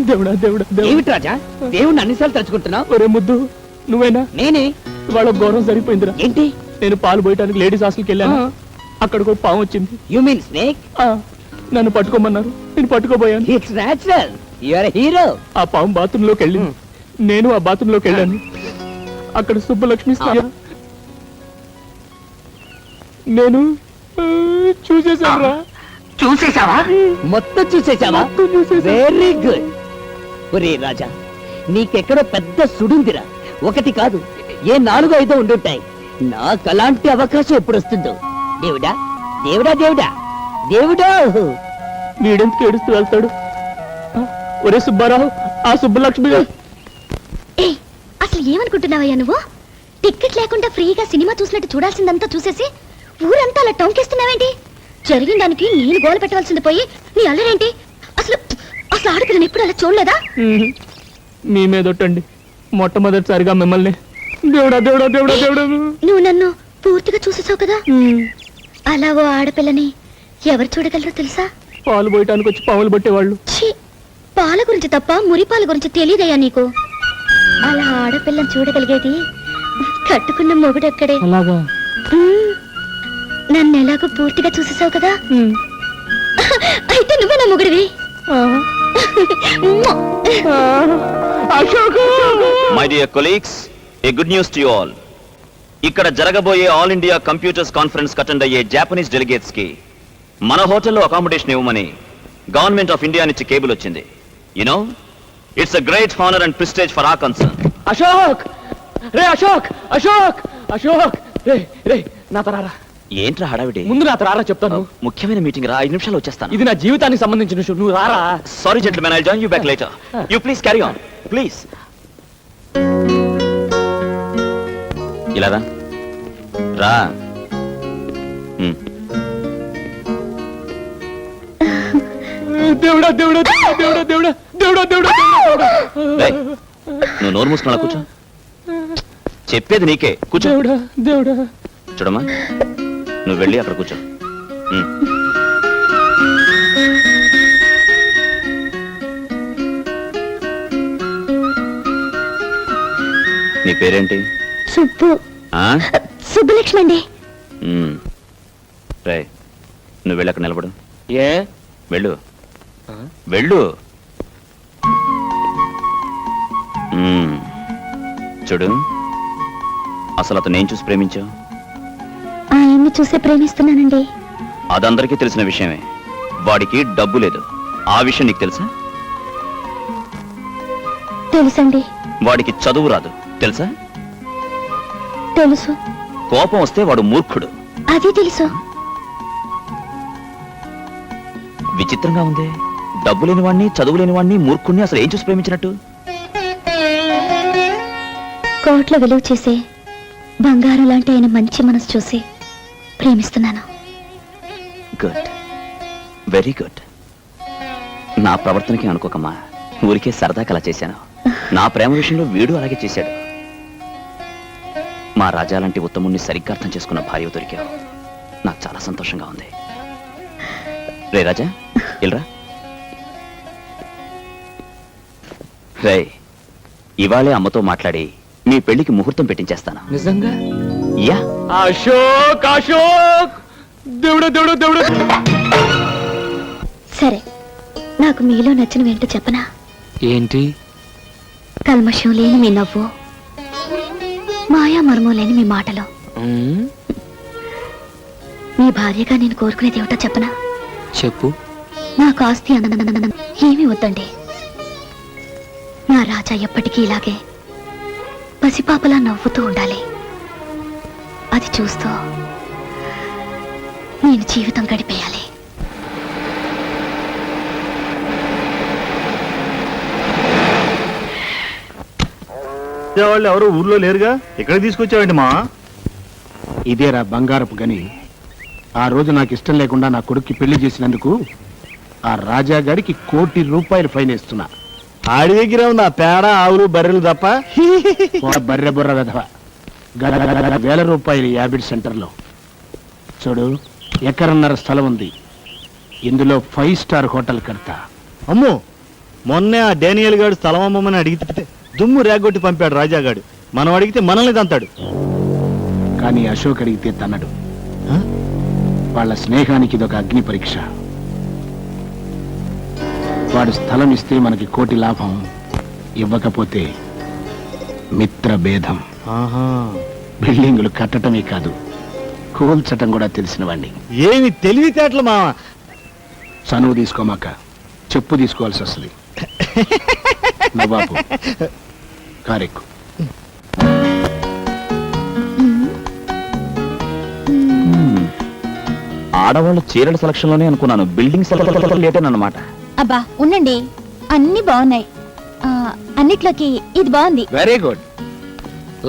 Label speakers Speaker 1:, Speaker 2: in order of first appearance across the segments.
Speaker 1: దేవుడా దేవుడా
Speaker 2: ఏమిటి రాజా దేవుణ్ణి అన్నిసార్లు తలుచుకుంటున్నావు?
Speaker 1: ఒరే ముద్దు, నువ్వేనా?
Speaker 2: నేనే.
Speaker 1: వాళ్ళ ఘోరం సరిపోయిందిరా.
Speaker 2: ఏంటి?
Speaker 1: నేను పాలు పోయటానికి లేడీస్ హాస్టల్కి వెళ్ళాను. అక్కడికి ఒక పాము వచ్చింది.
Speaker 2: You mean snake?
Speaker 1: నన్ను పట్టుకోమన్నారు, నేను పట్టుకోబోయాను.
Speaker 2: It's natural, you are hero.
Speaker 1: ఆ పాము బాత్రూమ్ లోకి వెళ్ళింది. నేను ఆ బాత్రూమ్ లోకి వెళ్ళాను. అక్కడ సుబ్బలక్ష్మి నేను చూసేసాను.
Speaker 2: చూసేసావా? మొత్తం చూసేసావా? Very good. ఒరే రాజా, నీకెక్కడో పెద్ద సుడుందిరా. ఒకటి కాదు, ఏ 4-5 ఉండుంటాయి. నాకు అలాంటి అవకాశం ఎప్పుడు వస్తుందో. దేవుడా దేవుడా దేవుడా దేవుడా.
Speaker 1: వీడెందుకు ఏడుస్తూ వెళ్తాడు? ఒరే సుబ్బారావు, ఆ సుబ్బలక్ష్మి.
Speaker 3: అసలు ఏమనుకుంటున్నావయ్యా నువ్వు? టికెట్ లేకుండా ఫ్రీగా సినిమా చూసినట్టు చూడాల్సిందంతా చూసేసి ఊరంతా అలా టౌన్కేస్తున్నావేంటి? జరిగిన దానికి నేను గోల పెట్టవలసింది పోయి నీ అల్లరేంటి? అసలు అసలు ఆడపిల్లని ఎప్పుడు అలా చూడలేదా?
Speaker 1: మీ మీదొట్టండి, మొట్టమొదటిసారిగా మిమ్మల్ని. దేవుడా దేవుడా దేవుడా దేవుడా.
Speaker 3: నువ్వు నన్ను పూర్తిగా చూసేసావు కదా. అలా ఓ ఆడపిల్లని ఎవరు చూడగలరో తెలుసా?
Speaker 1: పాలు పోయటానికి వచ్చి పాములు పట్టేవాళ్ళు.
Speaker 3: పాల గురించి తప్ప మురిపాల గురించి తెలియదయ్యా నీకు. అలా ఆడపిల్లని చూడగలిగేది కట్టుకున్న మొగుడెక్కడే.
Speaker 1: అలాగా?
Speaker 3: నన్ను ఎలాగో పూర్తిగా చూసేసావు కదా. అయితే నువ్వే నా మొగుడివి.
Speaker 4: My dear colleagues, a good news to you all. ఇక్కడ జరగబోయే all India computers conference attend అయ్యే జాపనీస్ డెలిగేట్స్ కి మన హోటల్లో అకామిడేషన్ ఇవ్వమని గవర్నమెంట్ ఆఫ్ ఇండియా నుంచి కేబుల్ వచ్చింది. You know, it's a great honour and prestige for our concern.
Speaker 1: Ashok రే, అశోక్ అశోక్ అశోక్ రే రే, నా తరారా.
Speaker 4: ఏంట్రా హడావిడి?
Speaker 1: ముందు నా తరారా చెప్తాను.
Speaker 4: ముఖ్యమైన మీటింగ్ రా, 5 నిమిషాలు వచ్చేస్తాను.
Speaker 1: ఇది నా జీవితానికి సంబంధించిన విషయం, నువ్వు రారా.
Speaker 4: Sorry gentlemen, I join you back later. You please carry on please. ఇలా రా రా.
Speaker 1: దేవుడా దేవుడా దేవుడా దేవుడా దేవుడా దేవుడా.
Speaker 4: నువ్వు నోరు మూసుకున్నా కూర్చో. చెప్పేది నీకే, కూర్చో.
Speaker 1: దేవుడా దేవుడా.
Speaker 4: చూడమ్మా, నువ్వు వెళ్ళి అక్కడ కూర్చో. నీ పేరేంటి?
Speaker 3: సుబ్బు. సుబ్బలక్ష్మి అండి.
Speaker 4: రే, నువ్వు వెళ్ళి అక్కడ నిలబడు.
Speaker 1: ఏ?
Speaker 4: వెళ్ళు వెళ్ళు. చూడు, అసలు అతను ఏం చూసి ప్రేమించావు?
Speaker 3: ఆయన్ని చూసే ప్రేమిస్తున్నానండి.
Speaker 4: అదందరికీ తెలిసిన విషయమే. వాడికి డబ్బు లేదు, ఆ విషయం నీకు తెలుసా?
Speaker 3: తెలుసండి.
Speaker 4: వాడికి చదువు రాదు, తెలుసా?
Speaker 3: తెలుసు.
Speaker 4: కోపం వస్తే వాడు మూర్ఖుడు,
Speaker 3: అది తెలుసు.
Speaker 4: విచిత్రంగా ఉంది. డబ్బు లేని వాడిని, చదువు లేని వాడిని, మూర్ఖుడిని అసలు ఏం చూసి ప్రేమించినట్టు?
Speaker 3: కోట్ల విలువ చేసే బంగారం లాంటి ఆయన మంచి మనసు చూసి ప్రేమిస్తున్నాను.
Speaker 4: Good, very good. నా ప్రవర్తనకి అనుకోకమ్మా, ఊరికే సరదాగా అలా చేశాను. నా ప్రేమ విషయంలో వీడు అలాగే చేశాడు. మా రాజా లాంటి ఉత్తముణ్ణి సరిగ్గా అర్థం చేసుకున్న భార్య దొరికావు. నాకు చాలా సంతోషంగా ఉంది. రే రాజా, ఇల్రా. రే, ఇవాళే అమ్మతో మాట్లాడి మీ పెళ్లికి ముహూర్తం పెట్టించేస్తాను.
Speaker 1: నిజంగా?
Speaker 4: యా.
Speaker 1: అశోక్ అశోక్, దేవుడా దేవుడా దేవుడా.
Speaker 3: సరే, నాకు మీలో నచ్చినవేంటో చెప్పనా?
Speaker 1: ఏంటి?
Speaker 3: కల్మషం లేని మీ నవ్వు, మాయా మర్మం లేని మీ మాటలు. మీ భార్యగా నేను కోరుకునేది ఏమిటో చెప్పనా?
Speaker 1: చెప్పు.
Speaker 3: నాకు ఆస్తి ఏమీ వద్దండి. నా రాజా ఎప్పటికీ ఇలాగే పసిపాపలా నవ్వుతూ ఉండాలి. అది చూస్తూ నేను జీవితం గడిపేయాలి.
Speaker 5: వాళ్ళు ఎవరు ఊర్లో లేరుగా, ఇక్కడ తీసుకొచ్చావండి మా?
Speaker 6: ఇదేరా బంగారపు గని. ఆ రోజు నాకు ఇష్టం లేకుండా నా కొడుక్కి పెళ్లి చేసినందుకు ఆ రాజా గారికి ₹1 కోటి ఫైన్ వేస్తున్నా.
Speaker 5: ఆడి దగ్గర ఉంది ఆ పేడ, ఆవులు, బర్రెలు తప్ప.
Speaker 6: బర్రె బుర్ర వెధవ. ₹1,000 యాబిడ్ సెంటర్లో. చూడు, ఎకరన్నర స్థలం ఉంది. ఇందులో 5 స్టార్ హోటల్ కడతా.
Speaker 5: అమ్మో, మొన్నే ఆ డేనియల్ గాడు స్థలం అమ్మమని అడిగితే దుమ్ము రేగొట్టి పంపాడు రాజాగాడు. మనం అడిగితే మనల్ని తంతాడు.
Speaker 6: కానీ అశోక్ అడిగితే తన్నడు.
Speaker 5: ఆ?
Speaker 6: వాళ్ళ స్నేహానికి ఇదొక అగ్ని పరీక్ష. వాడు స్థలం ఇస్తే మనకి కోటి లాభం, ఇవ్వకపోతే మిత్ర భేదం.
Speaker 5: ఆహా.
Speaker 6: బిల్డింగులు కట్టటమే కాదు, కూల్చటం కూడా తెలిసిన వాణ్ణి.
Speaker 5: ఏమి తెలివితేటలు మామ.
Speaker 6: చనువు తీసుకోమాక చెప్పు తీసుకోవాల్సి వస్తుంది. నవాబు కారెక్కు.
Speaker 4: ఆడవాళ్ళు చీరల సెలక్షన్ లోనే అనుకున్నాను, బిల్డింగ్ సెలక్షన్ లేటేనమాట.
Speaker 3: అబ్బా ఉండండి, అన్ని బాగున్నాయి. అన్నిట్లోకి ఇది బాగుంది.
Speaker 6: Very good.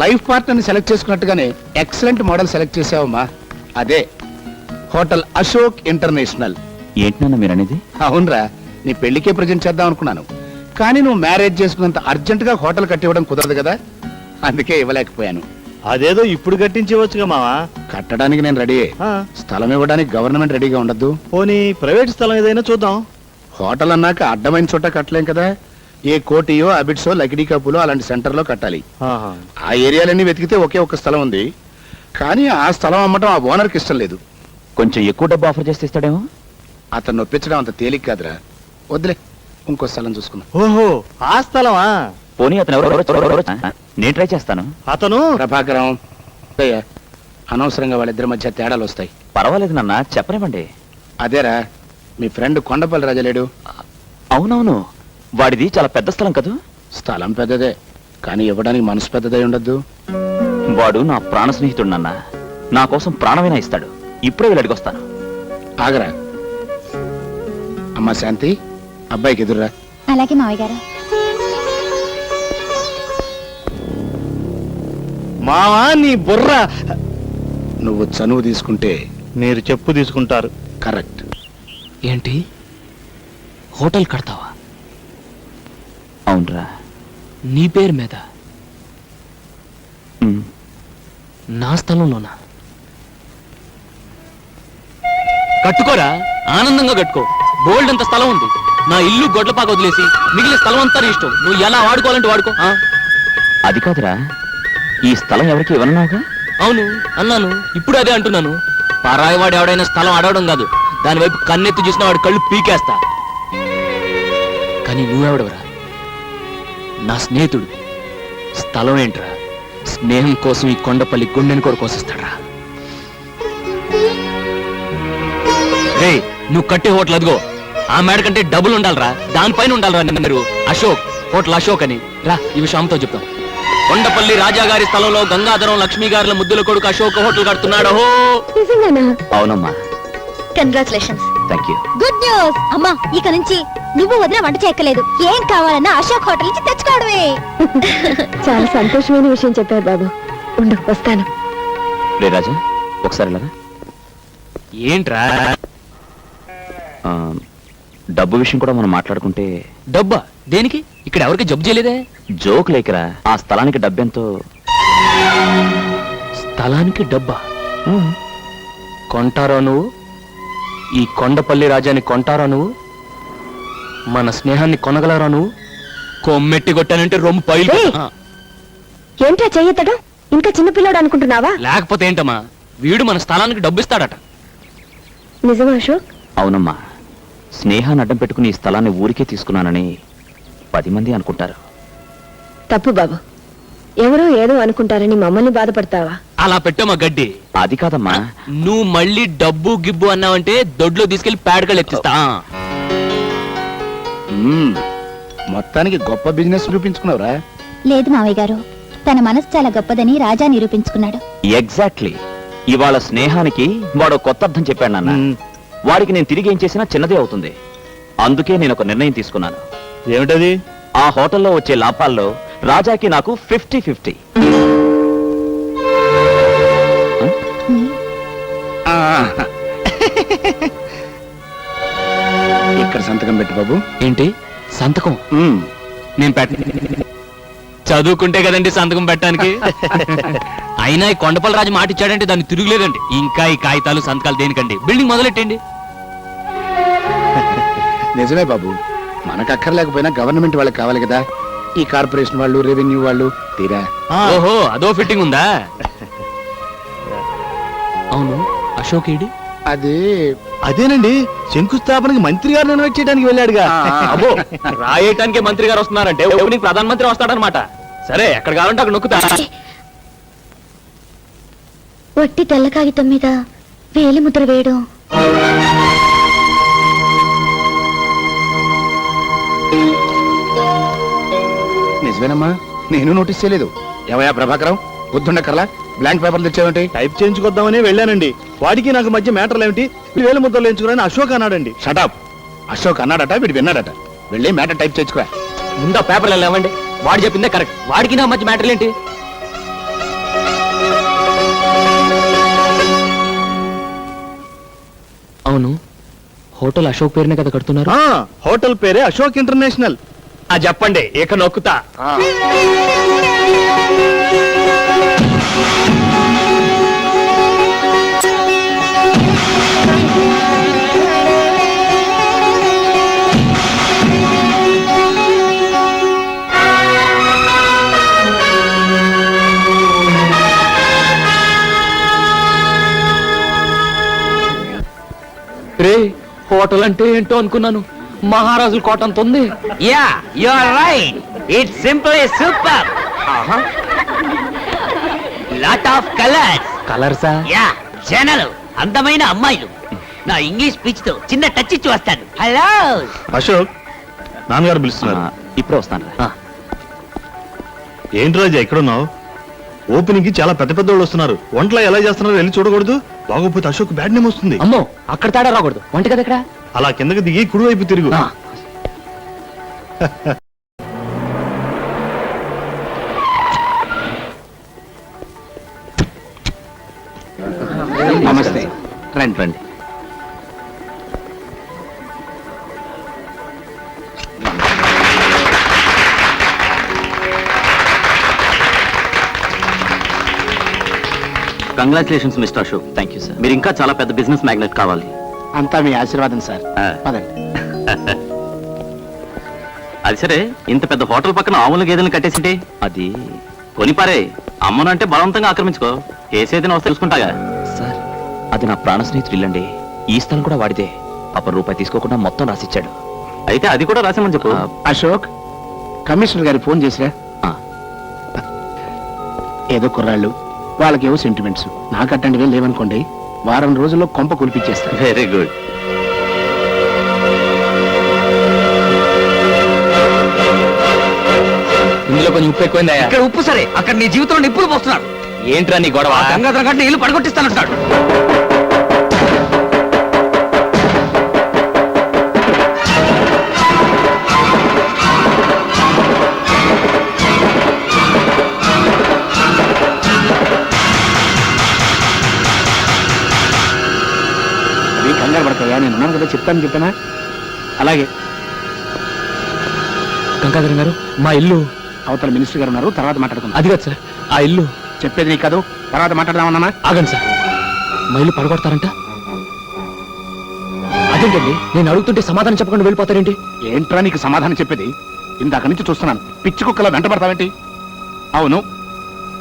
Speaker 6: లైఫ్ పార్ట్నర్ని సెలెక్ట్ చేసుకున్నట్టుగానే ఎక్సలెంట్ మోడల్ సెలెక్ట్ చేసావమ్మా. అదే హోటల్ అశోక్ ఇంటర్నేషనల్.
Speaker 4: ఏంటన్నా మీరు అనేది?
Speaker 6: అవునరా, నీ పెళ్లికే ప్రజెంట్ చేద్దాం అనుకున్నాను, కానీ నువ్వు మ్యారేజ్ చేసుకున్నంత అర్జెంట్ గా హోటల్ కట్టివ్వడం కుదరదు కదా, అందుకే ఇవ్వలేకపోయాను.
Speaker 5: అదేదో ఇప్పుడు కట్టించవచ్చుగా మావా.
Speaker 6: కట్టడానికి నేను రెడీ. స్థలం ఇవ్వడానికి గవర్నమెంట్ రెడీగా ఉండద్దు.
Speaker 5: పోనీ ప్రైవేట్ స్థలం ఏదైనా చూద్దాం.
Speaker 6: హోటల్ అన్నాక అడ్డమైన చోట కట్టలేం కదా. ఏ కోటియో అబిడ్సో లకిడీ కప్పులో అలాంటి సెంటర్లో కట్టాలి.
Speaker 5: ఆహా.
Speaker 6: ఆ ఏరియాలన్నీ వెతికితే ఒకే ఒక్క స్థలం ఉంది, కానీ ఆ స్థలం అమ్మటం ఆ ఓనర్కి ఇష్టం లేదు.
Speaker 4: కొంచెం ఎక్కువ డబ్బు ఆఫర్ చేస్తే ఇస్తాడేమో.
Speaker 6: అతను నొప్పించడం అంత తేలిక కాదురా, వద్దులే, ఇంకో స్థలం చూసుకుందాం.
Speaker 5: ఓహో, ఆ స్థలమా?
Speaker 4: పోనీ అతను ఎవరో నేను ట్రై చేస్తాను.
Speaker 5: అతను
Speaker 6: ప్రభాకరం, అయ్యా, అనవసరంగా వాళ్ళిద్దరి మధ్య తేడాలు వస్తాయి.
Speaker 4: పర్వాలేదు నాన్న, చెప్పనివ్వండి.
Speaker 6: అదేరా, మీ ఫ్రెండ్ కొండపల్లి రాజలేడు.
Speaker 4: అవునవును, వాడిది చాలా పెద్ద స్థలం కదా.
Speaker 6: స్థలం పెద్దదే, కానీ ఇవ్వడానికి మనసు పెద్దదై ఉండద్దు.
Speaker 4: వాడు నా ప్రాణ స్నేహితుడు నాన్న, నా కోసం ప్రాణమైనా ఇస్తాడు. ఇప్పుడే వీళ్ళు అడిగొస్తాను.
Speaker 6: ఆగరా. అమ్మా శాంతి, అబ్బాయికి ఎదురురా.
Speaker 3: అలాగే మావయ్య గారు.
Speaker 5: మావా నీ బుర్ర.
Speaker 6: నువ్వు చనువు తీసుకుంటే
Speaker 5: మీరు చెప్పు తీసుకుంటారు.
Speaker 6: కరెక్ట్.
Speaker 1: ఏంటి, హోటల్ కడతావా?
Speaker 4: అవునరా.
Speaker 1: నీ పేరు మీద?
Speaker 4: ఉమ్.
Speaker 1: నా స్థలంలోనా? కట్టుకోరా, ఆనందంగా కట్టుకో. బోల్డ్ అంత స్థలం ఉంది. నా ఇల్లు గొడ్లపాక వదిలేసి మిగిలిన స్థలం అంతా నీ ఇష్టం. నువ్వు ఎలా వాడుకోవాలంటే వాడుకో.
Speaker 4: అది కాదురా, ఈ స్థలం ఎవరికి ఇవ్వనున్నావుగా?
Speaker 1: అవును అన్నాను, ఇప్పుడు అదే అంటున్నాను. పరాయివాడు ఎవడైనా స్థలం అడవడం కాదు, దాని వైపు కన్నెత్తి చూసిన వాడి కళ్ళు పీకేస్తా. కానీ నువ్వెవడవరా? నా స్నేహితుడు. స్థలం ఏంట్రా? స్నేహం కోసం ఈ కొండపల్లి గుండెని కూడా కోసిస్తాడ్రా. రే, నువ్వు కట్టే హోటల్ అదిగో, ఆ మేడ కంటే డబుల్ ఉండాలరా, దానిపైన ఉండాలరా. మీరు అశోక్, హోటల్ అశోక్ అని రా, ఈ విషయం ఆమెతో చెప్తాం. కొండపల్లి రాజాగారి స్థలంలో గంగాధరం లక్ష్మీ గారుల ముద్దుల కొడుకు అశోక్ హోటల్ కడుతున్నాడు.
Speaker 4: అవునమ్మా.
Speaker 3: Congratulations.
Speaker 4: Thank you.
Speaker 3: Good news. అమ్మా, ఇక నుంచి నువ్వు వదిన వంట చేయక్కలేదు. ఏం కావాలన్నా అశోక్ హోటల్ నుంచి తెచ్చుకోవడమే.
Speaker 7: చాలా సంతోషమైన విషయం చెప్పారు బాబు. ఉండు, వస్తాను.
Speaker 4: రే రాజా, ఒకసారి ఇలా రా.
Speaker 1: ఏంట్రా?
Speaker 4: డబ్బు విషయం కూడా మనం మాట్లాడుకుంటే.
Speaker 1: డబ్బా దేనికి? ఇక్కడ ఎవరికి జబ్బు చేయలేదే.
Speaker 4: జోక్ లేకరా, ఆ స్థలానికి డబ్బెంతో.
Speaker 1: స్థలానికి డబ్బా కొంటారా నువ్వు? ఈ కొండపల్లి రాజాని కొంటారా నువ్వు? మన స్నేహాన్ని కొనగలరా నువ్వు? కొమ్మెట్టి కొట్టానంటే రొమ్ము పైలు.
Speaker 7: ఏయ్! ఏంటా చెయ్యతడం? ఇంకా చిన్నపిల్లాడు అనుకుంటున్నావా?
Speaker 1: లేకపోతే ఏంటమ్మా, వీడు మన స్థలానికి డబ్బు ఇస్తాడట.
Speaker 7: నిజమా అశోక్?
Speaker 4: అవునమ్మా, స్నేహాన్ని అడ్డం పెట్టుకుని ఈ స్థలాన్ని ఊరికే తీసుకున్నానని 10 మంది అనుకుంటారు.
Speaker 7: తప్పు బాబు. ఎవరో ఏదో అనుకుంటారని మమ్మల్ని బాధపడతావా?
Speaker 1: అలా పెట్టమ్మా గడ్డి.
Speaker 4: అది కాదమ్మా.
Speaker 1: నువ్వు మళ్ళీ డబ్బు గిబ్బు అన్నావంటే దొడ్లో తీసుకెళ్లి పేడకలు ఎత్తిస్తా.
Speaker 6: మొత్తానికి గొప్ప బిజినెస్ చూపించుకున్నావురా.
Speaker 3: లేదు మావయ్య గారు, తన మనసు చాలా గొప్పదని రాజా నిరూపించుకున్నాడు.
Speaker 4: ఎగ్జాక్ట్లీ. ఇవాళ స్నేహానికి వాడు కొత్త అర్థం చెప్పాడు నాన్న. వాడికి నేను తిరిగి ఏం చేసినా చిన్నదే అవుతుంది. అందుకే నేను ఒక నిర్ణయం తీసుకున్నాను.
Speaker 5: ఏమిటది?
Speaker 4: ఆ హోటల్లో వచ్చే లాభాల్లో రాజాకి నాకు 50-50.
Speaker 6: ఇక్కడ సంతకం పెట్టు బాబు.
Speaker 1: ఏంటి సంతకం? నేను పెట్ట చదువుకుంటే కదండి సంతకం పెట్టడానికి. అయినా ఈ కొండపల్లి రాజు మాట ఇచ్చాడంటే దాన్ని తిరుగులేదండి. ఇంకా ఈ కాగితాలు సంతకాలు దేనికండి? బిల్డింగ్ మొదలెట్టండి.
Speaker 6: నిజమే బాబు, మనకు అక్కర్లేకపోయినా గవర్నమెంట్ వాళ్ళకి కావాలి కదా, ఈ కార్పొరేషన్ వాళ్ళు, రెవెన్యూ వాళ్ళు. తీరా
Speaker 1: ఓహో అదో ఫిట్టింగ్ ఉందా? అవును అశోక్ ఏడి?
Speaker 6: అది
Speaker 5: అదేనండి, శంకుస్థాపనకి మంత్రి గారిని ఇన్వైట్ చేయడానికి వెళ్ళాడుగా.
Speaker 1: అబ్బో రాయటానికి మంత్రి గారు వస్తున్నారంటే ఓపెనింగ్ ప్రధానమంత్రి వస్తాడనమాట. సరే ఎక్కడ కావాలంటే అక్కడ నొక్కుతా.
Speaker 3: వట్టి తెల్ల కాగితం మీద వేలి ముద్ర వేయడం
Speaker 6: నిజమేనమ్మా, నేను నోటీస్ చేయలేదు. ఏవయా ప్రభాకరం, బుద్ధుండకర్లా బ్లాంక్ పేపర్లు తెచ్చావేంటి?
Speaker 5: టైప్ చేయించుకొద్దామని వెళ్ళానండి. వాడికి నాకు మధ్య మ్యాటర్లు ఏమిటి? వేలు ముద్దలు ఎంచుకుని అశోక్ అన్నాడండి.
Speaker 6: షటప్. అశోక్ అన్నాడట, వీడు విన్నాడట. వెళ్ళి మ్యాటర్ టైప్ చేయించుకో.
Speaker 1: ముందు ఆ పేపర్లు లేవండి. వాడు చెప్పిందే కరెక్ట్. వాడికి నా మధ్య మ్యాటర్లు ఏంటి? అవును హోటల్ అశోక్ పేరునే కదా కడుతున్నారు?
Speaker 5: హోటల్ పేరే అశోక్ ఇంటర్నేషనల్.
Speaker 1: అది చెప్పండి ఇక నొక్కుతా. రే హోటల్ అంటే ఏంటో అనుకున్నాను. మహారాజుల కోట అంత ఉంది.
Speaker 2: Yeah you are right, it's simple super. Lot of colours.
Speaker 1: కలర్సా?
Speaker 2: యా, జనాలు, అందమైన అమ్మాయిలు. నా ఇంగ్లీష్ స్పీచ్ తో చిన్న టచ్ ఇచ్చి వస్తాను. హలో
Speaker 5: అశోక్, నాన్నగారు పిలుస్తున్నారు.
Speaker 4: ఇప్పుడే వస్తాను.
Speaker 5: ఏంటి రాజా ఎక్కడున్నావు? ఓపెనింగ్ కి చాలా పెద్ద పెద్ద వాళ్ళు వస్తున్నారు. వంటలు ఎలా చేస్తున్నారో వెళ్ళి చూడకూడదు? బాగోపోతే అశోక్ బ్యాడ్ నేమ్ వస్తుంది.
Speaker 1: అమ్మో అక్కడ తేడా రాకూడదు. వంట కదా ఇక్కడ.
Speaker 5: అలా కిందకి దిగి కుడివైపు తిరుగు.
Speaker 6: నమస్తే.
Speaker 4: రండి రండి. Congratulations mister Ashok. Thank you sir. మీరు ఇంకా చాలా పెద్ద బిజినెస్ మ్యాగ్నెట్ కావాలి.
Speaker 6: అంతా మీ ఆశీర్వాదం సార్. పదండి.
Speaker 4: అది సరే, ఇంత పెద్ద హోటల్ పక్కన ఆవుల గేదెలను కట్టేసింటే అది కొనిపారే. అమ్మను అంటే బలవంతంగా ఆక్రమించుకో. కేసేదైనా వస్తే చూసుకుంటాగా. సార్ అది నా ప్రాణ స్నేహితుడు ఇల్లండి. ఈ స్థలం కూడా వాడితే. రూపాయి తీసుకోకుండా మొత్తం రాసిచ్చాడు. అయితే అది కూడా రాసామని చెప్పు.
Speaker 6: అశోక్, కమిషనర్ గారి ఫోన్ చేసిరా. ఏదో కుర్రాళ్ళు, వాళ్ళకేవో సెంటిమెంట్స్. నాకు అట్టంటివే లేవనుకోండి, వారం రోజుల్లో కొంప కులిపించేస్తారు.
Speaker 4: Very good.
Speaker 1: ఇందులో కొంచెం ఉప్పు ఎక్కువైందా?
Speaker 2: ఇక్కడ ఉప్పు సరే, అక్కడ నీ జీవితంలో నిప్పులు పోస్తున్నాడు.
Speaker 1: ఏంట్రా నీ గొడవ?
Speaker 2: గంగాధర గంట ఇల్లు పడగొట్టిస్తానంటాడు.
Speaker 6: అవి కంగారు పడతాయా, నేను ఉన్నాను కదా, చెప్పానా? అలాగే.
Speaker 1: గంగాధరం గారు మా ఇల్లు.
Speaker 6: అవతల మినిస్టర్ గారు ఉన్నారు, తర్వాత మాట్లాడుకుందాం.
Speaker 1: అది కాదు సార్, ఆ ఇల్లు.
Speaker 6: చెప్పేది నీకు కాదు, తర్వాత మాట్లాడదామన్నా.
Speaker 1: ఆగండి సార్, మా ఇల్లు పడగొడతారంట. అదేంటండి, నేను అడుగుతుంటే సమాధానం చెప్పకుండా వెళ్ళిపోతారేంటి?
Speaker 6: ఏంట్రా నీకు సమాధానం చెప్పేది? ఇందాక నుంచి చూస్తున్నాను, పిచ్చి కుక్కలా వెంట పడతావేంటి? అవును,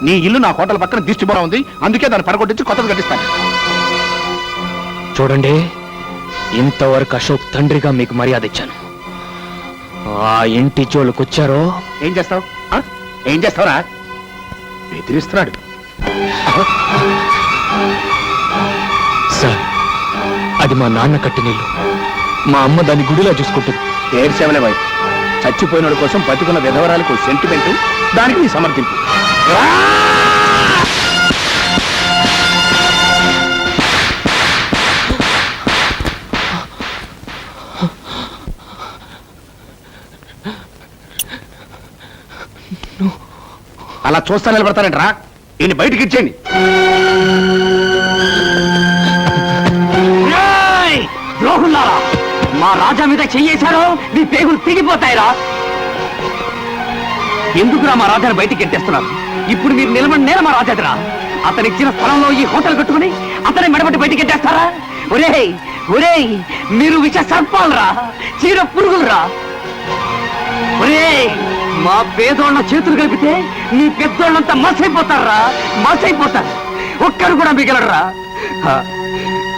Speaker 6: నీ ఇల్లు నా హోటల్ పక్కన దిష్టిబోరా ఉంది, అందుకే దాన్ని పడగొట్టించి కొత్తది కట్టిస్తాను.
Speaker 1: చూడండి, ఇంతవరకు అశోక్ తండ్రిగా మీకు మర్యాద ఇచ్చాను. ఆ ఇంటి జోలికొచ్చారో
Speaker 6: ఏం చేస్తావు? ఏం చేస్తావురా? బెదిరిస్తున్నాడు.
Speaker 1: సార్, అది మా నాన్న కట్టిన ఇల్లు. మా అమ్మ దాన్ని గుడిలా చూసుకుంటుంది.
Speaker 6: ఏడ్సేవలే బాయ్, చచ్చిపోయినోడి కోసం బతికున్న విధవరాలకు సెంటిమెంట్, దానికి నీ సమర్థింపు. అలా చూస్తా నిలబడతారంట్రా, ఈయన బయటికి ఇచ్చేయండి.
Speaker 2: ద్రోహుల్లారా, మా రాజా మీద చెయ్యేశారో నీ పేగులు తెగిపోతాయిరా. ఎందుకురా మా రాజాని బయటికి ఎట్టేస్తున్నారు? ఇప్పుడు మీరు నిలబడి నేల మా రాజాదిరా. అతనిచ్చిన స్థలంలో ఈ హోటల్ కట్టుకుని అతని మెడబట్టి బయటికి ఎట్టేస్తారా? ఒరేయ్ ఒరేయ్, మీరు విష సర్పాలరా, చీర పురుగులరా. మా పేదోళ్ళ చేతులు కలిపితే నీ పెద్దోళ్ళంతా మసైపోతారా, మసైపోతారు. ఒక్కరు కూడా మిగలరా.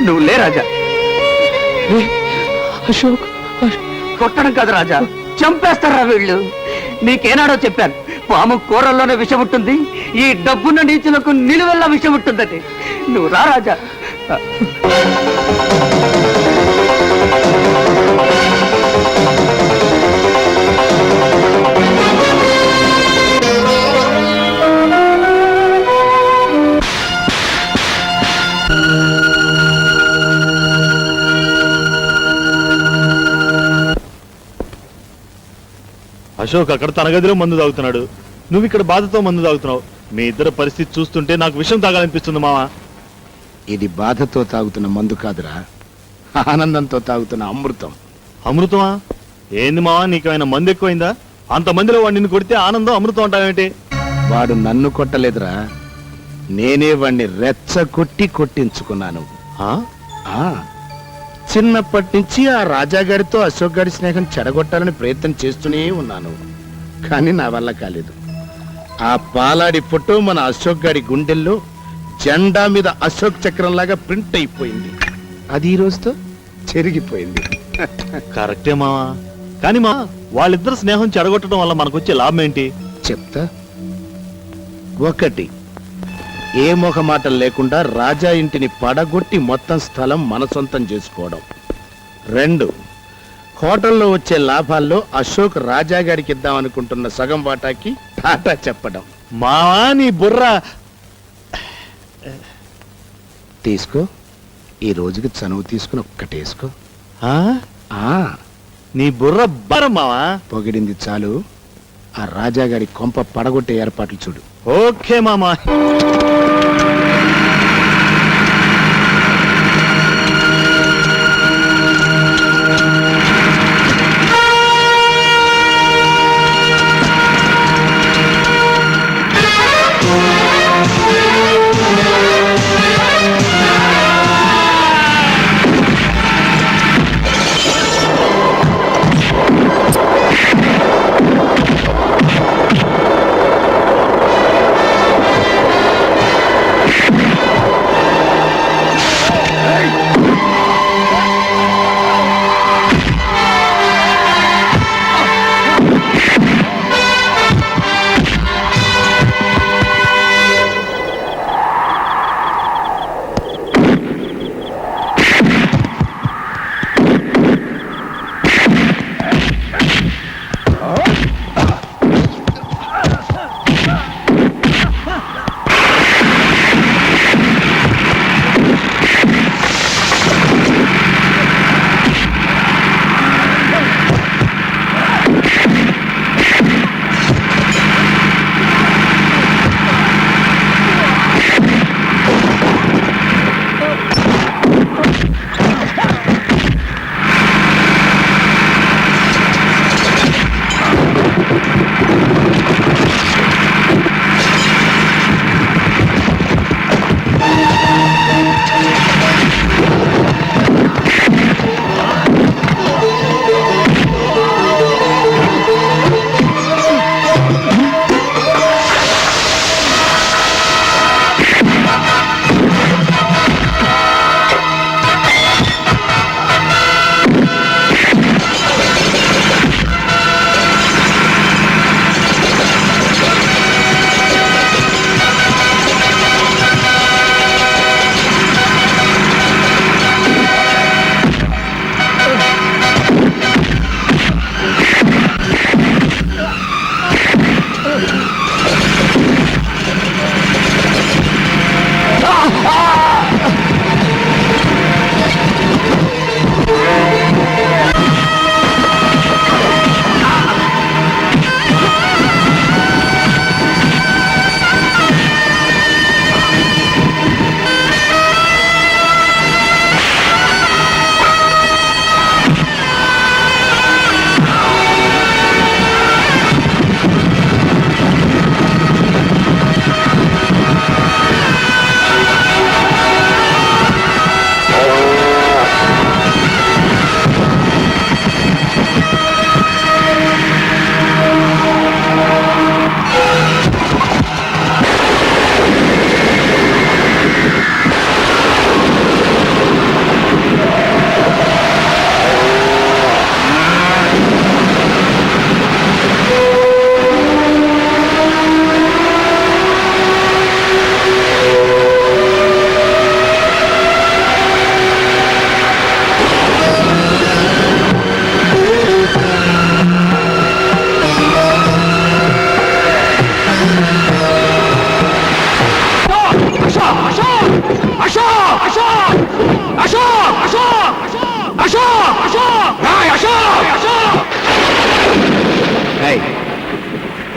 Speaker 2: నువ్వు లే రాజా.
Speaker 1: అశోక్
Speaker 2: కొట్టడం కాదు రాజా, చంపేస్తారా వీళ్ళు. నీకేనాడో చెప్పాను, పాము కూరల్లోనే విషం ఉంటుంది, ఈ డబ్బున్న నీచులకు నిలువెల్లా విషం ఉంటుందని. నువ్వు రా రాజా.
Speaker 5: అశోక్ అక్కడ తన గదిలో మందు తాగుతున్నాడు, నువ్వు ఇక్కడ బాధతో మందు తాగుతున్నావు. మీ ఇద్దరు పరిస్థితి చూస్తుంటే నాకు విషయం తాగాలనిపిస్తుంది మావా.
Speaker 6: ఇది బాధతో తాగుతున్న మందు కాదురా, ఆనందంతో తాగుతున్న అమృతం.
Speaker 5: అమృతమా? ఏంది మావా, నీకేమైనా మందు ఎక్కువైందా? అంతమందిలో వాడు నిన్ను కొడితే ఆనందం అమృతం అంటావేంటి?
Speaker 6: వాడు నన్ను కొట్టలేదురా, నేనే వాణ్ణి రెచ్చగొట్టి కొట్టించుకున్నాను.
Speaker 5: ఆ?
Speaker 6: ఆ చిన్నప్పటి నుంచి ఆ రాజాగారితో అశోక్ గారి స్నేహం చెడగొట్టాలని ప్రయత్నం చేస్తూనే ఉన్నాను, కానీ నా వల్ల కాలేదు. ఆ పాలాడి ఫోటో మన అశోక్ గారి గుండెల్లో జెండా మీద అశోక్ చక్రం లాగా ప్రింట్ అయిపోయింది. అది ఈ రోజుతో చెరిగిపోయింది.
Speaker 5: కరెక్టే మావా, కానీ మా వాళ్ళిద్దరు స్నేహం చెడగొట్టడం వల్ల మనకొచ్చే లాభం ఏంటి?
Speaker 6: చెప్తా. ఒకటి, ఏ మొహమాటం లేకుండా రాజా ఇంటిని పడగొట్టి మొత్తం స్థలం మన సొంతం చేసుకోవడం. 2, హోటల్లో వచ్చే లాభాల్లో అశోక్ రాజా గారికి ఇద్దామనుకుంటున్న సగం వాటాకి టాటా చెప్పడం.
Speaker 5: మావా నీ బుర్ర.
Speaker 6: తీసుకో, ఈ రోజుకి చనువు తీసుకుని ఒక్కటేసుకో.
Speaker 5: ఆ?
Speaker 6: ఆ
Speaker 5: నీ బుర్ర బరం మావా.
Speaker 6: పొగిడింది చాలు, ఆ రాజాగారి కొంప పడగొట్టే ఏర్పాట్లు చూడు.
Speaker 5: ఓకే మామా.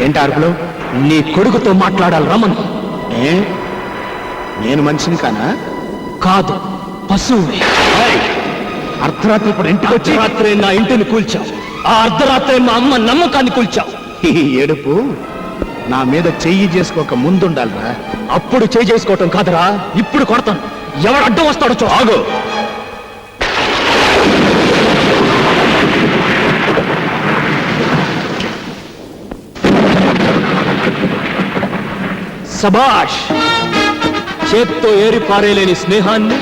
Speaker 6: ఏంటి అరుపులు?
Speaker 1: నీ కొడుకుతో మాట్లాడాలి రమను.
Speaker 6: ఏ నేను మనిషిని కానా?
Speaker 1: కాదు, పశువుని.
Speaker 6: అర్ధరాత్రి ఇప్పుడు ఇంటికి వచ్చి
Speaker 1: అర్ధరాత్రే నా ఇంటిని కూల్చావు. ఆ అర్ధరాత్రే మా అమ్మ నమ్మకాన్ని కూల్చావు.
Speaker 6: ఈ ఏడుపు నా మీద చెయ్యి చేసుకోక ముందుండాలిరా.
Speaker 1: అప్పుడు చేయి చేసుకోవటం కాదురా, ఇప్పుడు కొడతాను. ఎవడు అడ్డం వస్తాడో చూ.
Speaker 4: ఆగు.
Speaker 1: సబాష్! చేత్తో ఏరి పారేలేని స్నేహాన్ని,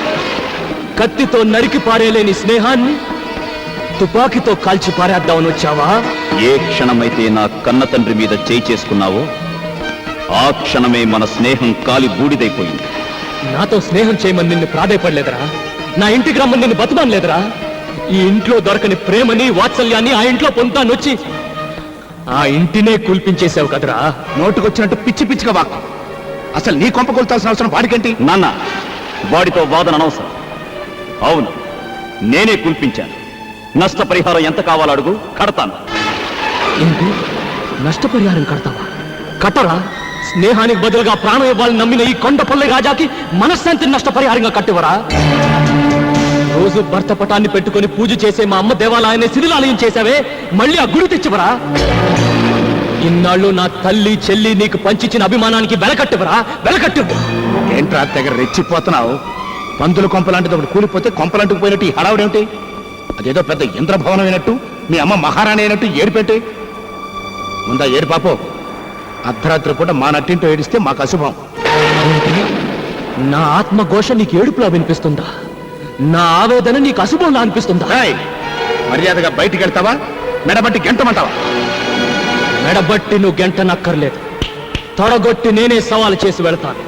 Speaker 1: కత్తితో నరికి పారేలేని స్నేహాన్ని తుపాకీతో కాల్చి పారేద్దామని వచ్చావా?
Speaker 4: ఏ క్షణమైతే నా కన్న తండ్రి మీద చేయి చేసుకున్నావో ఆ క్షణమే మన స్నేహం కాలి బూడిదైపోయింది.
Speaker 1: నాతో స్నేహం చేయమని నిన్ను ప్రాధేయపడలేదురా. నా ఇంటికి రమ్మని నిన్ను బతుమానలేదురా. ఈ ఇంట్లో దొరకని ప్రేమని వాత్సల్యాన్ని ఆ ఇంట్లో పొందుతానొచ్చి ఆ ఇంటినే కూల్పించేశావు కదరా.
Speaker 6: నోటుకొచ్చినట్టు పిచ్చి పిచ్చిగా వాక్కు. అసలు నీ కొంప కొల్తాల్సిన అవసరం వాడికేంటి?
Speaker 4: నాన్న, వాడితో వాదన అనవసరం. అవును, నేనే కూల్పించాను. నష్టపరిహారం ఎంత కావాలో అడుగు, కడతాను.
Speaker 1: ఏంటి? నష్టపరిహారం కడతావా? కట్టరా. స్నేహానికి బదులుగా ప్రాణం ఇవ్వాలని నమ్మిన ఈ కొండపల్లి రాజాకి మనశ్శాంతిని నష్టపరిహారంగా కట్టివరా? రోజు భర్త పటాన్ని పెట్టుకుని పూజ చేసే మా అమ్మ దేవాలయాన్ని శిథిలాలయం చేశావే, మళ్ళీ ఆ గుడి తెచ్చివరా? ఇన్నాళ్ళు నా తల్లి చెల్లి నీకు పంచిచ్చిన అభిమానానికి వెలకట్టివరా? వెలకట్టివు.
Speaker 6: ఏంట్రా తెగ రెచ్చిపోతున్నావు? పందుల కొంపలాంటిది ఒకటి కూలిపోతే కొంపలంటుకు పోయినట్టు ఈ హడావుడేమిటి? అదేదో పెద్ద ఇంద్రభవనం అయినట్టు, మీ అమ్మ మహారాణి అయినట్టు ఏడిపెట్టి ముందా ఏడు పాపో. అర్ధరాత్రి పూట మా నట్టింటో ఏడిస్తే మాకు అశుభం.
Speaker 1: నా ఆత్మఘోష నీకు ఏడుపులా వినిపిస్తుందా? నా ఆవేదన నీకు అశుభంలా అనిపిస్తుందా?
Speaker 6: ఏయ్, మర్యాదగా బయటికి వెళ్తావా? మెడబట్టి గెంటమంటావా?
Speaker 1: మెడబట్టి నువ్వు గంట నక్కర్లేదు. తొడగొట్టి నేనే సవాలు చేసి వెళ్తాను.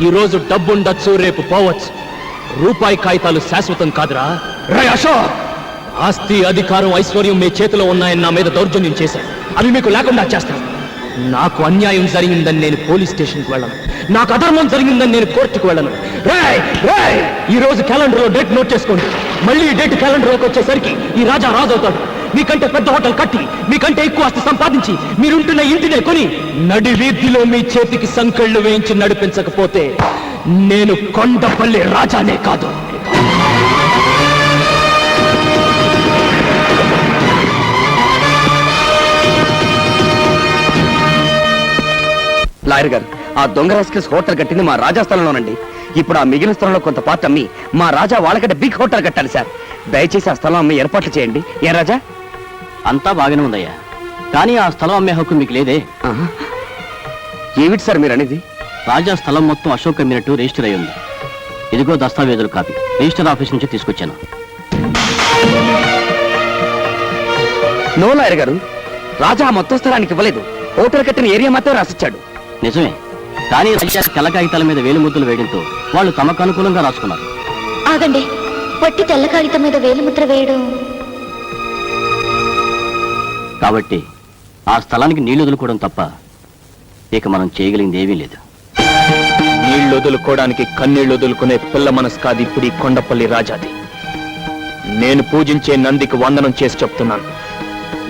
Speaker 1: ఈ రోజు డబ్బుండొచ్చు, రేపు పోవచ్చు. రూపాయి కాగితాలు శాశ్వతం కాదురా. రేయ్ అశోక్, ఆస్తి అధికారం ఐశ్వర్యం మీ చేతిలో ఉన్నాయని నా మీద దౌర్జన్యం చేశారు. అవి మీకు లేకుండా చేస్తాను. నాకు అన్యాయం జరిగిందని నేను పోలీస్ స్టేషన్కి వెళ్ళను. నాకు అధర్మం జరిగిందని నేను కోర్టుకు వెళ్ళను. రేయ్ రేయ్, ఈ రోజు క్యాలెండర్లో డేట్ నోట్ చేసుకోండి. మళ్ళీ ఈ డేట్ క్యాలెండర్లోకి వచ్చేసరికి ఈ రాజా రాజు అవుతాడు. మీకంటే పెద్ద హోటల్ కట్టి, మీకంటే ఎక్కువ ఆస్తి సంపాదించి, మీరుంటున్న ఇంటినే కొని నడి వీధిలో మీ చేతికి సంకెళ్ళు వేయించి నడిపించకపోతే నేను కొండపల్లి రాజానే కాదు.
Speaker 2: లాయర్ గారు, ఆ దొంగ రాస్కెల్స్ హోటల్ కట్టింది మా రాజా స్థలంలోనండి. ఇప్పుడు ఆ మిగిలిన స్థలంలో కొంత పార్ట్ అమ్మి మా రాజా వాళ్ళకంటే బిగ్ హోటల్ కట్టాలి సార్. దయచేసి ఆ స్థలం అమ్మి ఏర్పాట్లు చేయండి. ఏ రాజా?
Speaker 8: అంతా బాగానే ఉందయ్యా, కానీ ఆ స్థలం అమ్మే హక్కు మీకు లేదే.
Speaker 2: ఏమిటి సార్ మీరు అనేది?
Speaker 8: రాజా స్థలం మొత్తం అశోక్ అమ్మినట్టు రిజిస్టర్ అయి ఉంది. ఇదిగో దస్తావేజుల కాపీ, రిజిస్టర్ ఆఫీస్ నుంచి తీసుకొచ్చాను.
Speaker 2: నో లాయర్ గారు, రాజా మొత్తం స్థలానికి ఇవ్వలేదు. హోటల్ కట్టిన ఏరియా మాత్రం రాసిచ్చాడు.
Speaker 8: నిజమే, కానీ రాజా తెల్ల కాగితాల మీద వేలు ముద్రలు వేయడంతో వాళ్ళు తమకు అనుకూలంగా రాసుకున్నారు.
Speaker 3: ఆగండి, పొట్టి తెల్ల కాగితం మీద వేలిముద్ర వేయడం.
Speaker 8: కాబట్టి ఆ స్థలానికి నీళ్లు వదులుకోవడం తప్ప ఇక మనం చేయగలిగింది ఏమీ లేదు.
Speaker 1: నీళ్లు వదులుకోవడానికి కన్నీళ్లు వదులుకునే పిల్ల మనసు కాదు ఇప్పుడు ఈ కొండపల్లి రాజాది. నేను పూజించే నందికి వందనం చేసి చెప్తున్నాను,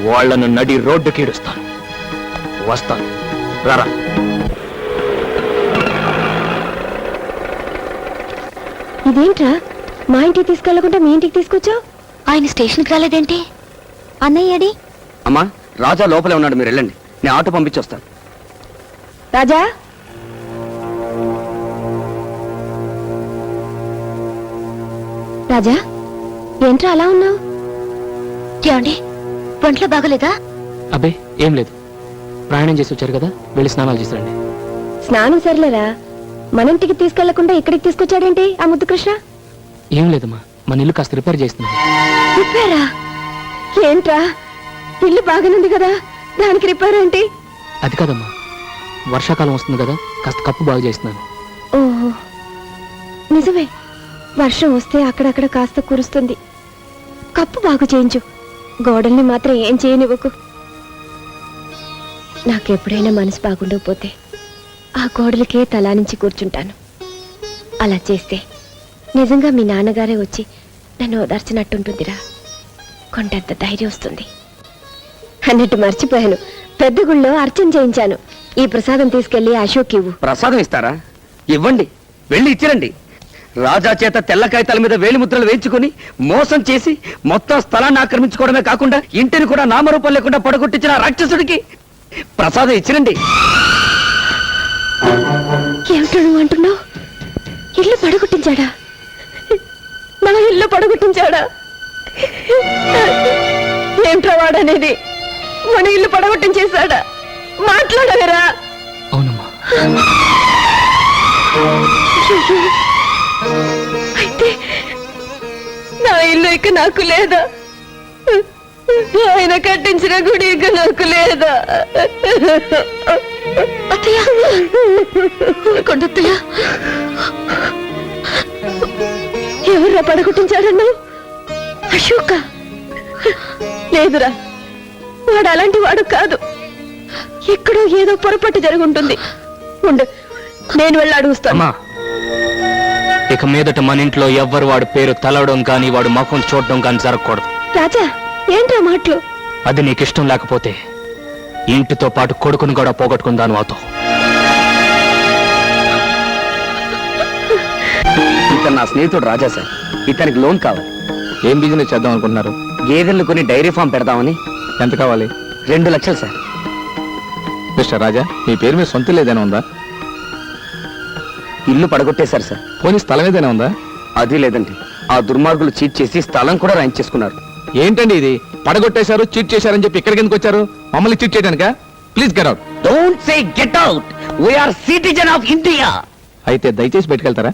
Speaker 1: వాళ్లను నడి రోడ్డుకి ఈడుస్తాను. వస్తాను, రారా.
Speaker 7: ఇదేంట్రా, మా ఇంటికి తీసుకెళ్లకుండా మీ ఇంటికి తీసుకొచ్చావు?
Speaker 3: ఆయన స్టేషన్కి రాలేదేంటి? అన్నయ్యడి?
Speaker 2: అమ్మా, రాజా లోపలే ఉన్నాడు, మీరు వెళ్ళండి. నేను ఆటో పంపించొస్తాను.
Speaker 7: రాజా, రాజా, ఏంట్రా అలా ఉన్నావు?
Speaker 3: ఏమండి, ఒంట్లో బాగలేదా?
Speaker 1: అబ్బే ఏం లేదు, ప్రయాణం చేసి వచ్చారు కదా, వెళ్ళి స్నానాలు చేసిరండి.
Speaker 7: స్నానం సర్లేరా, మన ఇంటికి తీసుకెళ్లకుండా ఇక్కడికి తీసుకొచ్చాడేంటి ఆ ముద్దు కృష్ణ?
Speaker 1: ఏం లేదమ్మా, మన ఇల్లు కాస్త రిపేర్ చేస్తున్నాను.
Speaker 7: రిపేరా? ఏంట్రా, ఇల్లు బాగానుంది కదా, దానికి రిపేర్ ఏంటి?
Speaker 1: అది కాదమ్మా, వర్షాకాలం వస్తుంది కదా, కాస్త కప్పు బాగు చేస్తున్నాను.
Speaker 7: ఓహో, నిజమే. వర్షం వస్తే అక్కడక్కడ కాస్త కురుస్తుంది. కప్పు బాగు చేయించు, గోడల్ని మాత్రం ఏం చేయనివ్వకు. నాకెప్పుడైనా మనసు బాగుండకపోతే ఆ గోడలకే తలా నుంచి కూర్చుంటాను. అలా చేస్తే నిజంగా మీ నాన్నగారే వచ్చి నన్ను ఓదార్చినట్టుంటుందిరా. కొండంత ధైర్యం వస్తుంది. అన్నట్టు మర్చిపోయాను, పెద్ద గుళ్ళో అర్చన చేయించాను. ఈ ప్రసాదం తీసుకెళ్లి అశోక్ ఇవ్వు.
Speaker 2: ప్రసాదం ఇస్తారా? ఇవ్వండి, వెళ్ళి ఇచ్చిరండి. రాజా చేత తెల్ల కాగితాల మీద వేలిముద్రలు వేయించుకుని మోసం చేసి మొత్తం స్థలాన్ని ఆక్రమించుకోవడమే కాకుండా ఇంటిని కూడా నామరూపం లేకుండా పడగొట్టించిన రాక్షసుడికి ప్రసాదం ఇచ్చిరండి.
Speaker 7: ఏమిటో నువ్వు అంటున్నావు? ఇల్లు పడగొట్టించాడా? నా ఇల్లు పడగొట్టించాడా? ఏమిట్రా వాడనేది? మన ఇల్లు పడగొట్టించేశాడా? మాట్లాడగరా?
Speaker 1: అవునమ్మా.
Speaker 7: అయితే నా ఇల్లు ఇక నాకు లేదా? ఆయన కట్టించిన గుడి ఇక నాకు లేదా?
Speaker 3: అత్తయ్య, కొండత్తయ్య,
Speaker 7: ఎవర్రా పడగొట్టించాడన్నావు? అశోక? లేదురా, వాడు అలాంటి వాడు కాదు. ఎక్కడో ఏదో పొరపాటు జరుగుంటుంది. ఉండు, నేను వెళ్ళి అడుగుస్తాను.
Speaker 1: అమ్మా, ఇక మీదట మన ఇంట్లో ఎవ్వరు వాడు పేరు తలవడం కానీ వాడు ముఖం చూడడం కానీ జరగకూడదు.
Speaker 7: రాజా, ఏంట్రా మాటలు?
Speaker 1: అది నీకు ఇష్టం లేకపోతే ఇంటితో పాటు కొడుకుని కూడా పోగొట్టుకుందాను అవుతావు.
Speaker 2: ఇతను నా స్నేహితుడు రాజా సార్. ఇతనికి లోన్ కావాలి.
Speaker 5: ఏం బిజినెస్ చేద్దాం అనుకుంటున్నారు?
Speaker 2: గేదెలు కొని డైరీ ఫామ్ పెడదామని.
Speaker 5: ఎంత కావాలి?
Speaker 2: 2 లక్షలు సార్.
Speaker 5: మిస్టర్ రాజా, మీ పేరు మీద సొంత ఏదైనా ఉందా?
Speaker 2: ఇల్లు పడగొట్టేశారు సార్.
Speaker 5: పోనీ స్థలం ఏదైనా ఉందా?
Speaker 2: అది లేదండి, ఆ దుర్మార్గులు చీట్ చేసి స్థలం కూడా రాయించేసుకున్నారు.
Speaker 5: ఏంటండి ఇది? పడగొట్టేశారు, చీట్ చేశారని చెప్పి ఇక్కడికి ఎందుకు వచ్చారు? మమ్మల్ని చీట్ చేయడానికా? Please get out.
Speaker 2: Don't say get out. We are citizen of India.
Speaker 5: అయితే దయచేసి బయటకెళ్తారా?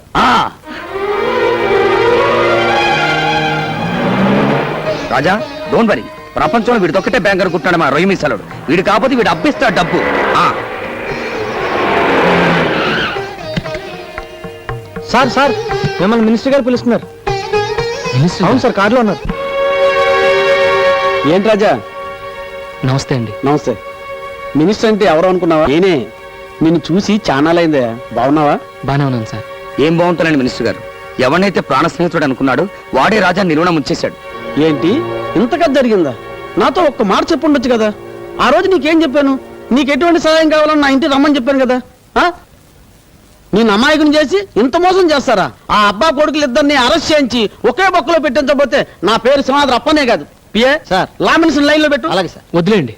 Speaker 2: రాజా, డోంట్ వరీ. ప్రపంచంలో వీడిదొక్కటే బ్యాంక్ అనుకుంటున్నాడు మా రొయ్య మీసాలుడు. వీడు కాకపోతే వీడు అప్పిస్తాడు డబ్బు.
Speaker 9: సార్ సార్, మిమ్మల్ని మినిస్టర్ గారు పిలుస్తున్నారు. అవును సార్, కారులో ఉన్నారు. ఏంటి రాజా?
Speaker 1: నమస్తే అండి.
Speaker 9: నమస్తే. మినిస్టర్ అంటే ఎవరు అనుకున్నావా? నేనే. నిన్ను చూసి చానాలైందే. బాగున్నావా?
Speaker 1: బానే ఉన్నాను సార్.
Speaker 2: ఏం బాగుంటానండి మినిస్టర్ గారు. ఎవరినైతే ప్రాణ స్నేహితుడు అనుకున్నాడు వాడే రాజా నిలువన ముంచేశాడు.
Speaker 9: ఏంటి ఇంతగా జరిగిందా? నాతో ఒక్క మాట చెప్పుండొచ్చు కదా. ఆ రోజు నీకేం చెప్పాను? నీకు ఎటువంటి సహాయం కావాలని నా ఇంటికి రమ్మని చెప్పాను కదా. నేను అమాయకుని చేసి ఇంత మోసం చేస్తారా? ఆ అబ్బా కొడుకులు ఇద్దరిని అరెస్ట్ చేయించి ఒకే బొక్కలో పెట్టించబోతే నా పేరు సింహాద్రి అప్పనే కాదు. PA sir, law minister line లో పెట్టు. అలాగే సార్.
Speaker 1: వదిలేండి.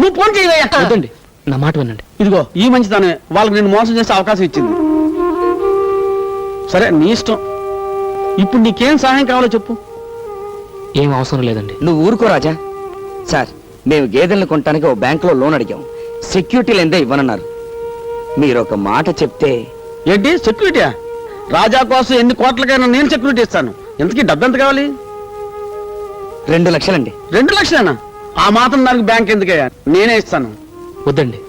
Speaker 9: నువ్వు ఫోన్ చేయవయ్యా.
Speaker 1: వద్దండి, నా మాట వినండి.
Speaker 9: ఇదిగో ఈ మంచితనమే వాళ్ళకి నేను మోసం చేసే అవకాశం ఇచ్చింది. సరే, నీ ఇష్టం. ఇప్పుడు నీకేం సహాయం కావాలో చెప్పు.
Speaker 1: ఏం అవసరం లేదండి.
Speaker 2: నువ్వు ఊరుకో రాజా. సార్, మేము గేదెలను కొనడానికి ఓ బ్యాంకులో లోన్ అడిగాం. సెక్యూరిటీ లేదే ఇవ్వనన్నారు. మీరు ఒక మాట చెప్తే.
Speaker 9: ఏంటి సెక్యూరిటీయా? రాజా కోసం ఎన్ని కోట్లకైనా నేను సెక్యూరిటీ ఇస్తాను. ఇంతకీ డబ్బు ఎంత కావాలి?
Speaker 2: 2 లక్షలండి.
Speaker 9: 2 లక్షలేనా? ఆ మాత్రం దానికి బ్యాంక్ ఎందుకయ్యా? నేనే ఇస్తాను.
Speaker 1: వద్దండి,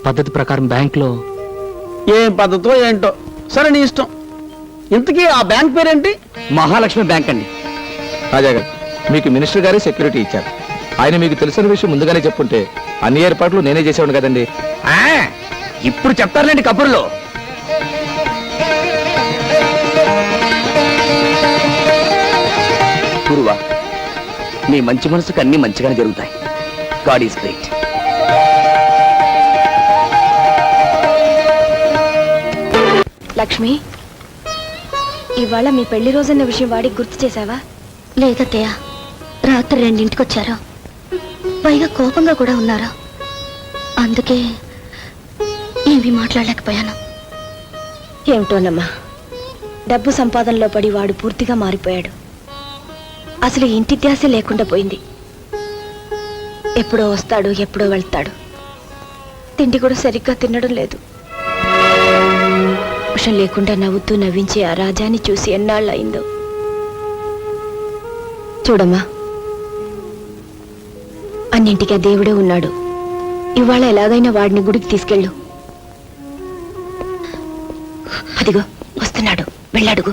Speaker 1: పద్ధతి ప్రకారం బ్యాంకులో.
Speaker 9: ఏం పద్ధతో ఏంటో. సరే, నీ ఇష్టం. ఇంతకీ ఆ బ్యాంక్ పేరేంటి?
Speaker 2: మహాలక్ష్మి బ్యాంక్ అండి.
Speaker 5: రాజా గారు, మీకు మినిస్టర్ గారే సెక్యూరిటీ ఇచ్చారు. ఆయన మీకు తెలిసిన విషయం ముందుగానే చెప్పుంటే అన్ని ఏర్పాట్లు నేనే చేసేవాడు కదండి.
Speaker 2: ఇప్పుడు చెప్తారులేండి కబుర్లో. గురువా, నీ మంచి మనసుకు అన్ని మంచిగానే జరుగుతాయి. God is great.
Speaker 7: లక్ష్మి, ఇవాళ మీ పెళ్లి రోజన్న విషయం వాడికి గుర్తు చేశావా?
Speaker 3: లేదత్తయ్య, రాత్రి 2ంటికి వచ్చారు. పైగా కోపంగా కూడా ఉన్నారు. అందుకే ఏమీ మాట్లాడలేకపోయాను.
Speaker 7: ఏమిటోనమ్మా, డబ్బు సంపాదనలో పడి వాడు పూర్తిగా మారిపోయాడు. అసలు ఇంటి ధ్యాస లేకుండా పోయింది. ఎప్పుడో వస్తాడు, ఎప్పుడో వెళ్తాడు. తిండి కూడా సరిగ్గా తినడం లేదు. విషయం లేకుండా నవ్వుతూ నవ్వించే ఆ రాజాని చూసి ఎన్నాళ్ళు అయిందో. చూడమ్మా, అన్నింటికీ ఆ దేవుడే ఉన్నాడు. ఇవాళ ఎలాగైనా వాడిని గుడికి తీసుకెళ్ళు. అదిగో వస్తున్నాడు, వెళ్ళాడుగు.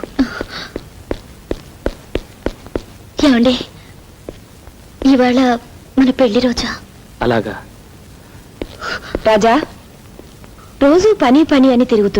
Speaker 3: ఏమండి, ఇవాళ మన పెళ్లి రోజా?
Speaker 1: అలాగా.
Speaker 7: రాజా, రోజు పని పని అని తిరుగుతున్నాడు.